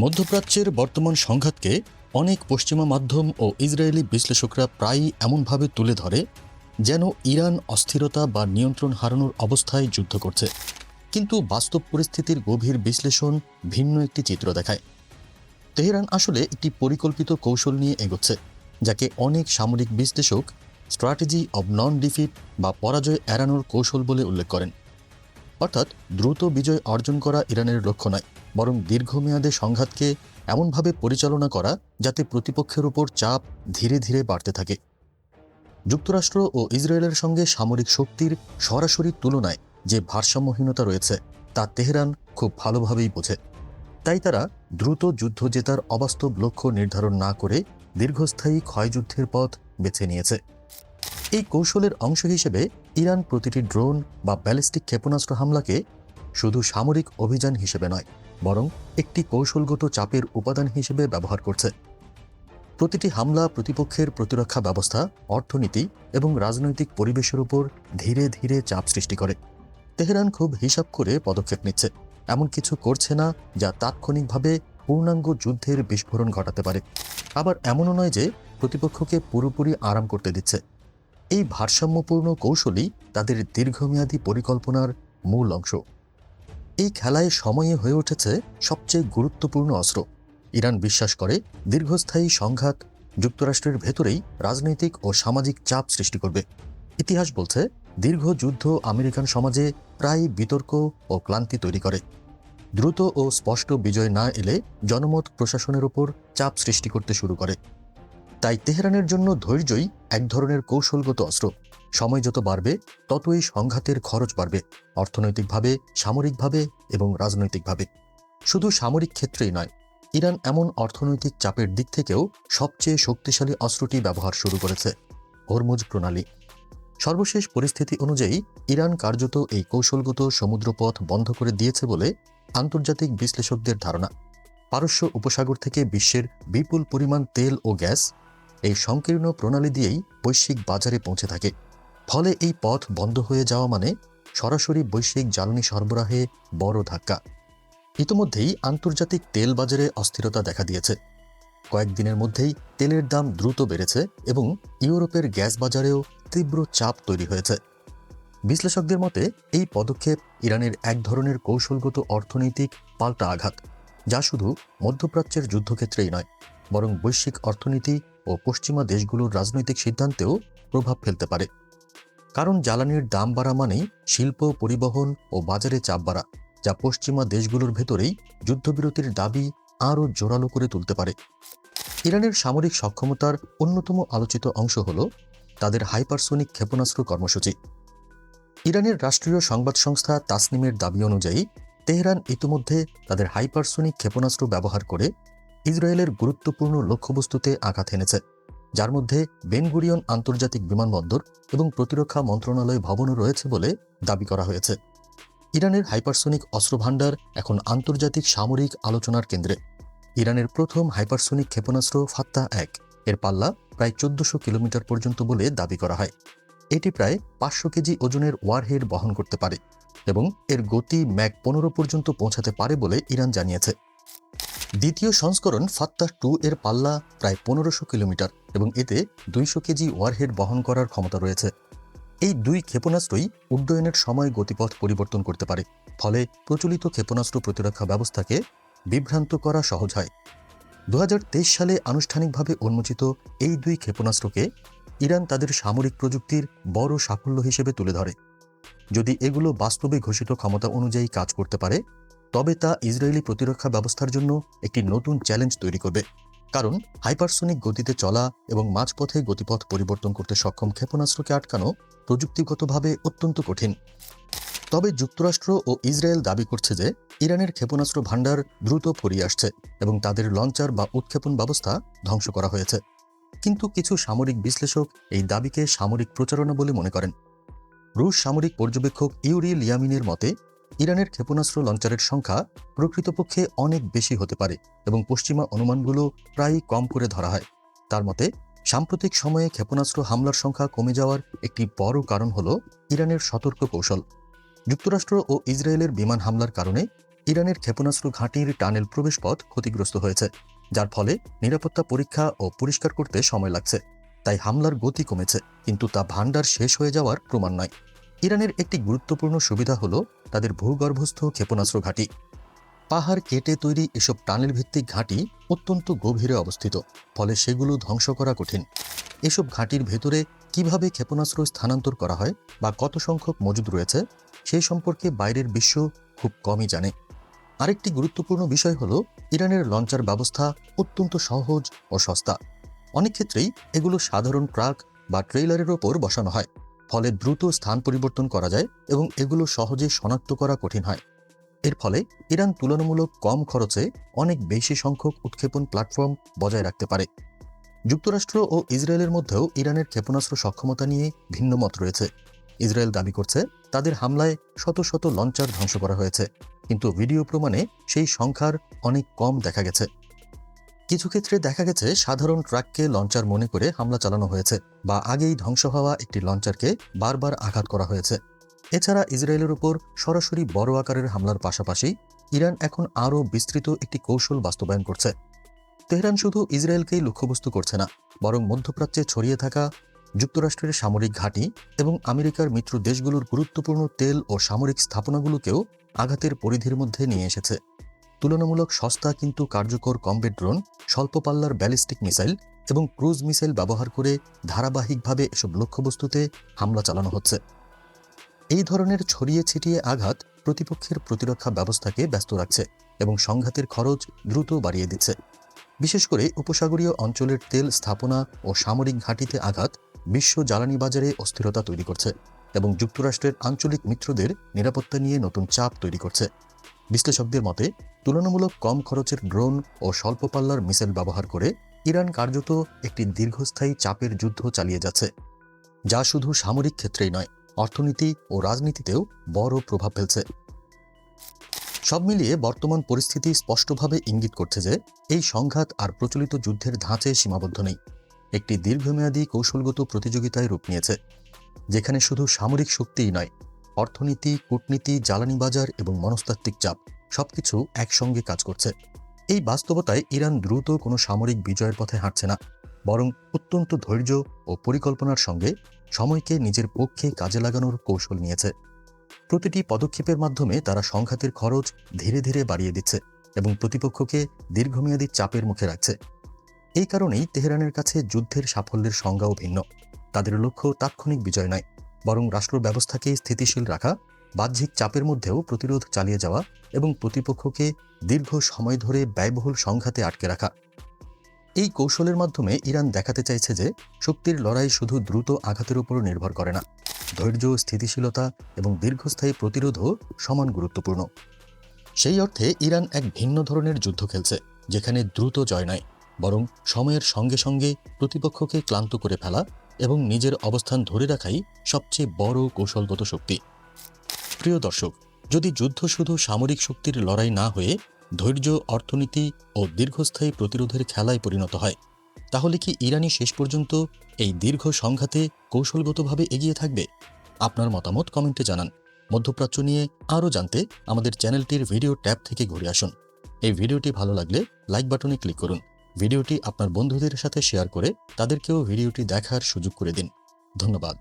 মধ্যপ্রাচ্যের বর্তমান সংঘাতকে অনেক পশ্চিমা মাধ্যম ও ইসরায়েলি বিশ্লেষকরা প্রায়ই এমনভাবে তুলে ধরে যেন ইরান অস্থিরতা বা নিয়ন্ত্রণ হারানোর অবস্থায় যুদ্ধ করছে। কিন্তু বাস্তব পরিস্থিতির গভীর বিশ্লেষণ ভিন্ন একটি চিত্র দেখায়। তেহরান আসলে একটি পরিকল্পিত কৌশল নিয়ে এগোচ্ছে, যাকে অনেক সামরিক বিশ্লেষক স্ট্র্যাটেজি অব নন ডিফিট বা পরাজয় এড়ানোর কৌশল বলে উল্লেখ করেন। অর্থাৎ দ্রুত বিজয় অর্জন করা ইরানের লক্ষ্য নয়, বরং দীর্ঘমেয়াদে সংঘাতকে এমনভাবে পরিচালনা করা যাতে প্রতিপক্ষের উপর চাপ ধীরে ধীরে বাড়তে থাকে। যুক্তরাষ্ট্র ও ইসরায়েলের সঙ্গে সামরিক শক্তির সরাসরি তুলনায় যে ভারসাম্যহীনতা রয়েছে তা তেহরান খুব ভালোভাবেই বোঝে। তাই তারা দ্রুত যুদ্ধ জেতার অবাস্তব লক্ষ্য নির্ধারণ না করে দীর্ঘস্থায়ী ক্ষয়যুদ্ধের পথ বেছে নিয়েছে। এই কৌশলের অংশ হিসেবে ইরান প্রতিটি ড্রোন বা ব্যালিস্টিক ক্ষেপণাস্ত্র হামলাকে শুধু সামরিক অভিযান হিসেবে নয়, বরং একটি কৌশলগত চাপের উপাদান হিসেবে ব্যবহার করছে। প্রতিটি হামলা প্রতিপক্ষের প্রতিরক্ষা ব্যবস্থা, অর্থনীতি এবং রাজনৈতিক পরিবেশের উপর ধীরে ধীরে চাপ সৃষ্টি করে। তেহরান খুব হিসাব করে পদক্ষেপ নিচ্ছে, এমন কিছু করছে না যা তাৎক্ষণিকভাবে পূর্ণাঙ্গ যুদ্ধের বিস্ফোরণ ঘটাতে পারে। আবার এমনও নয় যে প্রতিপক্ষকে পুরোপুরি আরাম করতে দিচ্ছে। এই ভারসাম্যপূর্ণ কৌশলই তাদের দীর্ঘমেয়াদী পরিকল্পনার মূল অংশ। এই খেলায় সময়ে হয়ে উঠেছে সবচেয়ে গুরুত্বপূর্ণ অস্ত্র। ইরান বিশ্বাস করে দীর্ঘস্থায়ী সংঘাত যুক্তরাষ্ট্রের ভেতরেই রাজনৈতিক ও সামাজিক চাপ সৃষ্টি করবে। ইতিহাস বলছে দীর্ঘ যুদ্ধ আমেরিকান সমাজে প্রায় বিতর্ক ও ক্লান্তি তৈরি করে। দ্রুত ও স্পষ্ট বিজয় না এলে জনমত প্রশাসনের ওপর চাপ সৃষ্টি করতে শুরু করে। তাই তেহরানের জন্য ধৈর্যই এক ধরনের কৌশলগত অস্ত্র। সময় যত বাড়বে ততই সংঘাতের খরচ বাড়বে, অর্থনৈতিকভাবে, সামরিকভাবে এবং রাজনৈতিকভাবে। শুধু সামরিক ক্ষেত্রেই নয়, ইরান এমন অর্থনৈতিক চাপের দিক থেকেও সবচেয়ে শক্তিশালী অস্ত্রটি ব্যবহার শুরু করেছে, হরমুজ প্রণালী। সর্বশেষ পরিস্থিতি অনুযায়ী ইরান কার্যত এই কৌশলগত সমুদ্রপথ বন্ধ করে দিয়েছে বলে আন্তর্জাতিক বিশ্লেষকদের ধারণা। পারস্য উপসাগর থেকে বিশ্বের বিপুল পরিমাণ তেল ও গ্যাস এই সংকীর্ণ প্রণালী দিয়েই বৈশ্বিক বাজারে পৌঁছে থাকে। ফলে এই পথ বন্ধ হয়ে যাওয়া মানে সরাসরি বৈশ্বিক জ্বালানি সরবরাহে বড় ধাক্কা। ইতোমধ্যেই আন্তর্জাতিক তেল বাজারে অস্থিরতা দেখা দিয়েছে। কয়েকদিনের মধ্যেই তেলের দাম দ্রুত বেড়েছে এবং ইউরোপের গ্যাস বাজারেও তীব্র চাপ তৈরি হয়েছে। বিশ্লেষকদের মতে এই পদক্ষেপ ইরানের এক ধরনের কৌশলগত অর্থনৈতিক পাল্টা আঘাত, যা শুধু মধ্যপ্রাচ্যের যুদ্ধক্ষেত্রেই নয়, বরং বৈশ্বিক অর্থনীতি ও পশ্চিমা দেশগুলোর রাজনৈতিক সিদ্ধান্তেও প্রভাব ফেলতে পারে। কারণ জ্বালানির দাম বাড়া মানেই শিল্প, পরিবহন ও বাজারে চাপ বাড়া, যা পশ্চিমা দেশগুলোর ভেতরেই যুদ্ধবিরতির দাবি আরও জোরালো করে তুলতে পারে। ইরানের সামরিক সক্ষমতার অন্যতম আলোচিত অংশ হল তাদের হাইপারসোনিক ক্ষেপণাস্ত্র কর্মসূচি। ইরানের রাষ্ট্রীয় সংবাদ সংস্থা তাসনিমের দাবি অনুযায়ী তেহরান ইতিমধ্যে তাদের হাইপারসোনিক ক্ষেপণাস্ত্র ব্যবহার করে ইসরায়েলের গুরুত্বপূর্ণ লক্ষ্যবস্তুতে আঘাত এনেছে, যার মধ্যে বেন গুরিয়ন আন্তর্জাতিক বিমানবন্দর এবং প্রতিরক্ষা মন্ত্রণালয় ভবনও রয়েছে বলে দাবি করা হয়েছে। ইরানের হাইপারসোনিক অস্ত্রভাণ্ডার এখন আন্তর্জাতিক সামরিক আলোচনার কেন্দ্রে। ইরানের প্রথম হাইপারসোনিক ক্ষেপণাস্ত্র ফাত্তাহ-1 এর পাল্লা প্রায় 1400 কিলোমিটার পর্যন্ত বলে দাবি করা হয়। এটি প্রায় 500 কেজি ওজনের ওয়ারহেড বহন করতে পারে এবং এর গতি ম্যাক 15 পর্যন্ত পৌঁছাতে পারে বলে ইরান জানিয়েছে। দ্বিতীয় সংস্করণ ফাত্তাহ-2 এর পাল্লা প্রায় 1500 কিলোমিটার এবং এতে 200 কেজি ওয়ারহেড বহন করার ক্ষমতা রয়েছে। এই দুই ক্ষেপণাস্ত্রই উড্ডয়নের সময় গতিপথ পরিবর্তন করতে পারে, ফলে প্রচলিত ক্ষেপণাস্ত্র প্রতিরক্ষা ব্যবস্থাকে বিভ্রান্ত করা সহজ হয়। 2023 সালে আনুষ্ঠানিকভাবে উন্মোচিত এই দুই ক্ষেপণাস্ত্রকে ইরান তাদের সামরিক প্রযুক্তির বড় সাফল্য হিসেবে তুলে ধরে। যদি এগুলো বাস্তবে ঘোষিত ক্ষমতা অনুযায়ী কাজ করতে পারে, তবে তা ইসরায়েলি প্রতিরক্ষা ব্যবস্থার জন্য একটি নতুন চ্যালেঞ্জ তৈরি করবে। কারণ হাইপারসোনিক গতিতে চলা এবং মাঝপথে গতিপথ পরিবর্তন করতে সক্ষম ক্ষেপণাস্ত্রকে আটকানো প্রযুক্তিগতভাবে অত্যন্ত কঠিন। তবে যুক্তরাষ্ট্র ও ইসরায়েল দাবি করছে যে ইরানের ক্ষেপণাস্ত্র ভাণ্ডার দ্রুত ফুরিয়ে আসছে এবং তাদের লঞ্চার বা উৎক্ষেপণ ব্যবস্থা ধ্বংস করা হয়েছে। কিন্তু কিছু সামরিক বিশ্লেষক এই দাবিকে সামরিক প্রচারণা বলে মনে করেন। রুশ সামরিক পর্যবেক্ষক ইউরি লিয়ামিনের মতে ইরানের ক্ষেপণাস্ত্র লঞ্চারের সংখ্যা প্রকৃতপক্ষে অনেক বেশি হতে পারে এবং পশ্চিমা অনুমানগুলো প্রায়ই কম করে ধরা হয়। তার মতে সাম্প্রতিক সময়ে ক্ষেপণাস্ত্র হামলার সংখ্যা কমে যাওয়ার একটি বড় কারণ হল ইরানের সতর্ক কৌশল। যুক্তরাষ্ট্র ও ইসরায়েলের বিমান হামলার কারণে ইরানের ক্ষেপণাস্ত্র ঘাঁটির টানেল প্রবেশপথ ক্ষতিগ্রস্ত হয়েছে, যার ফলে নিরাপত্তা পরীক্ষা ও পরিষ্কার করতে সময় লাগছে। তাই হামলার গতি কমেছে, কিন্তু তা ভান্ডার শেষ হয়ে যাওয়ার প্রমাণ নয়। ইরানের একটি গুরুত্বপূর্ণ সুবিধা হল তাদের ভূগর্ভস্থ ক্ষেপণাস্ত্র ঘাঁটি। পাহাড় কেটে তৈরি এসব টানেল ভিত্তিক ঘাঁটি অত্যন্ত গভীরে অবস্থিত, ফলে সেগুলো ধ্বংস করা কঠিন। এসব ঘাঁটির ভেতরে কিভাবে ক্ষেপণাস্ত্র স্থানান্তর করা হয় বা কত সংখ্যক মজুদ রয়েছে, সেই সম্পর্কে বাইরের বিশ্ব খুব কমই জানে। আরেকটি গুরুত্বপূর্ণ বিষয় হল ইরানের লঞ্চার ব্যবস্থা অত্যন্ত সহজ ও সস্তা। অনেক ক্ষেত্রেই এগুলো সাধারণ ট্রাক বা ট্রেইলারের ওপর বসানো হয়, ফলে দ্রুত স্থান পরিবর্তন করা যায় এবং এগুলো সহজে শনাক্ত করা কঠিন হয়। এর ফলে ইরান তুলনামূলক কম খরচে অনেক বেশি সংখ্যক উৎক্ষেপণ প্ল্যাটফর্ম বজায় রাখতে পারে। যুক্তরাষ্ট্র ও ইসরায়েলের মধ্যেও ইরানের ক্ষেপণাস্ত্র সক্ষমতা নিয়ে ভিন্ন মত রয়েছে। ইসরায়েল দাবি করছে তাদের হামলায় শত শত লঞ্চার ধ্বংস করা হয়েছে, কিন্তু ভিডিও প্রমাণে সেই সংখ্যার অনেক কম দেখা গেছে। কিছু ক্ষেত্রে দেখা গেছে সাধারণ ট্রাককে লঞ্চার মনে করে হামলা চালানো হয়েছে, বা আগেই ধ্বংস হওয়া একটি লঞ্চারকে বারবার আঘাত করা হয়েছে। এছাড়া ইসরায়েলের উপর সরাসরি বড় আকারের হামলার পাশাপাশি ইরান এখন আরও বিস্তৃত একটি কৌশল বাস্তবায়ন করছে। তেহরান শুধু ইসরায়েলকেই লক্ষ্যবস্তু করছে না, বরং মধ্যপ্রাচ্যে ছড়িয়ে থাকা যুক্তরাষ্ট্রের সামরিক ঘাঁটি এবং আমেরিকার মিত্র দেশগুলোর গুরুত্বপূর্ণ তেল ও সামরিক স্থাপনাগুলোকেও আঘাতের পরিধির মধ্যে নিয়ে এসেছে। তুলনামূলক সস্তা কিন্তু কার্যকর কমব্যাট ড্রোন, স্বল্প পাল্লার ব্যালিস্টিক মিসাইল এবং ক্রুজ মিসাইল ব্যবহার করে ধারাবাহিকভাবে এসব লক্ষ্যবস্তুতে হামলা চালানো হচ্ছে। এই ধরনের ছড়িয়ে ছিটিয়ে আঘাত প্রতিপক্ষের প্রতিরক্ষা ব্যবস্থাকে ব্যস্ত রাখছে এবং সংঘাতের খরচ দ্রুত বাড়িয়ে দিচ্ছে। বিশেষ করে উপসাগরীয় অঞ্চলের তেল স্থাপনা ও সামরিক ঘাঁটিতে আঘাত বিশ্ব জ্বালানি বাজারে অস্থিরতা তৈরি করছে এবং যুক্তরাষ্ট্রের আঞ্চলিক মিত্রদের নিরাপত্তা নিয়ে নতুন চাপ তৈরি করছে। বিশ্লেষকদের মতে, তুলনামূলক কম খরচের ড্রোন ও স্বল্প পাল্লার মিসাইল ব্যবহার করে ইরান কার্যত একটি দীর্ঘস্থায়ী চাপের যুদ্ধ চালিয়ে যাচ্ছে, যা শুধু সামরিক ক্ষেত্রেই নয়, অর্থনীতি ও রাজনীতিতেও বড় প্রভাব ফেলছে। সব মিলিয়ে বর্তমান পরিস্থিতি স্পষ্টভাবে ইঙ্গিত করছে যে এই সংঘাত আর প্রচলিত যুদ্ধের ধাঁচে সীমাবদ্ধ নেই, একটি দীর্ঘমেয়াদী কৌশলগত প্রতিযোগিতায় রূপ নিয়েছে, যেখানে শুধু সামরিক শক্তিই নয়, অর্থনীতি, কূটনীতি, জ্বালানি বাজার এবং মনস্তাত্ত্বিক চাপ সবকিছু একসঙ্গে কাজ করছে। এই বাস্তবতায় ইরান দ্রুত কোনো সামরিক বিজয়ের পথে হাঁটছে না, বরং অত্যন্ত ধৈর্য ও পরিকল্পনার সঙ্গে সময়কে নিজের পক্ষে কাজে লাগানোর কৌশল নিয়েছে। প্রতিটি পদক্ষেপের মাধ্যমে তারা সংঘাতের খরচ ধীরে ধীরে বাড়িয়ে দিচ্ছে এবং প্রতিপক্ষকে দীর্ঘমেয়াদী চাপের মুখে রাখছে। এই কারণেই তেহরানের কাছে যুদ্ধের সাফল্যের সংজ্ঞাও ভিন্ন। তাদের লক্ষ্য তাৎক্ষণিক বিজয় নয়, বরং রাষ্ট্র ব্যবস্থাকে স্থিতিশীল রাখা, বাহ্যিক চাপের মধ্যেও প্রতিরোধ চালিয়ে যাওয়া এবং প্রতিপক্ষকে দীর্ঘ সময় ধরে ব্যয়বহুল সংঘাতে আটকে রাখা। এই কৌশলের মাধ্যমে ইরান দেখাতে চাইছে যে শক্তির লড়াই শুধু দ্রুত আঘাতের উপর নির্ভর করে না, ধৈর্য, স্থিতিশীলতা এবং দীর্ঘস্থায়ী প্রতিরোধও সমান গুরুত্বপূর্ণ। সেই অর্থে ইরান এক ভিন্ন ধরনের যুদ্ধ খেলছে, যেখানে দ্রুত জয় নয়, বরং সময়ের সঙ্গে সঙ্গে প্রতিপক্ষকে ক্লান্ত করে ফেলা এবং নিজের অবস্থান ধরে রাখাই সবচেয়ে বড় কৌশলগত শক্তি। প্রিয় দর্শক, যদি যুদ্ধ শুধু সামরিক শক্তির লড়াই না হয়ে ধৈর্য, অর্থনীতি ও দীর্ঘস্থায়ী প্রতিরোধের খেলায় পরিণত হয়, তাহলে কি ইরানই শেষ পর্যন্ত এই দীর্ঘ সংঘাতে কৌশলগতভাবে এগিয়ে থাকবে? আপনার মতামত কমেন্টে জানান। মধ্যপ্রাচ্য নিয়ে আরও জানতে আমাদের চ্যানেলটির ভিডিও ট্যাব থেকে ঘুরে আসুন। এই ভিডিওটি ভালো লাগলে লাইক বাটনে ক্লিক করুন। ভিডিওটি আপনার বন্ধুদের সাথে শেয়ার করে তাদেরকেও ভিডিওটি দেখার সুযোগ করে দিন। ধন্যবাদ।